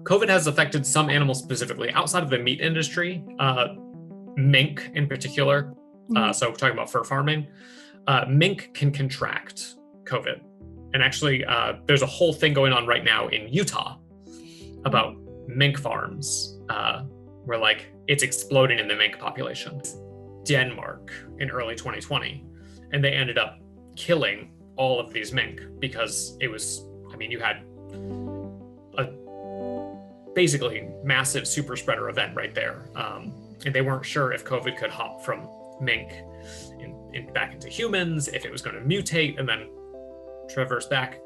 COVID has affected some animals specifically outside of the meat industry, mink in particular. So we're talking about fur farming. Mink can contract COVID. And actually, there's a whole thing going on right now in Utah about mink farms, where like it's exploding in the mink population. Denmark in early 2020, and they ended up killing all of these mink because it was, I mean, you had a basically massive super spreader event right there. And they weren't sure if COVID could hop from mink back into humans, if it was going to mutate and then traverse back.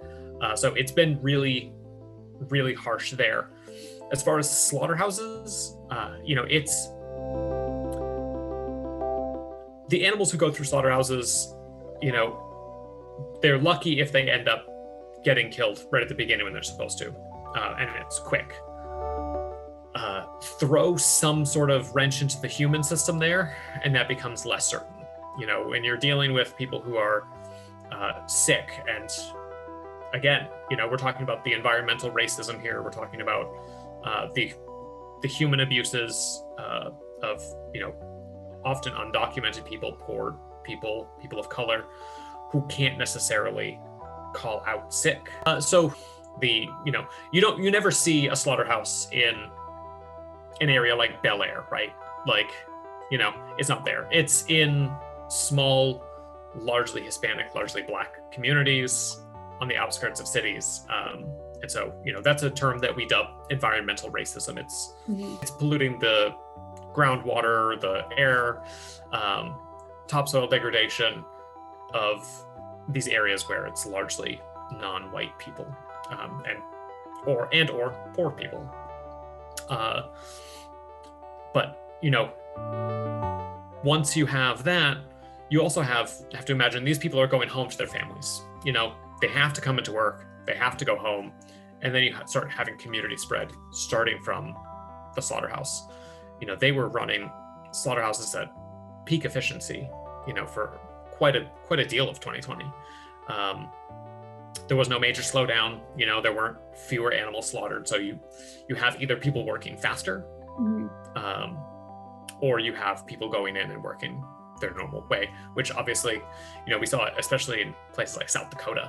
So it's been really, really harsh there. As far as slaughterhouses, it's the animals who go through slaughterhouses, they're lucky if they end up getting killed right at the beginning when they're supposed to, and it's quick. Throw some sort of wrench into the human system there, and that becomes less certain. When you're dealing with people who are sick, and again, we're talking about the environmental racism here. We're talking about the human abuses of often undocumented people, poor people, people of color, who can't necessarily call out sick. So you never see a slaughterhouse in an area like Bel Air, right? Like, it's not there. It's in small, largely Hispanic, largely Black communities on the outskirts of cities. And so, that's a term that we dub environmental racism. It's polluting the groundwater, the air, topsoil degradation of these areas where it's largely non-white people, or poor people. But once you have that, you also have to imagine these people are going home to their families. They have to come into work, they have to go home, and then you start having community spread starting from the slaughterhouse. They were running slaughterhouses at peak efficiency, for quite a deal of 2020. There was no major slowdown. There weren't fewer animals slaughtered. So you have either people working faster, or you have people going in and working their normal way, which obviously, we saw it, especially in places like South Dakota,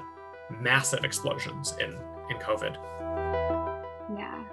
massive explosions in COVID. Yeah.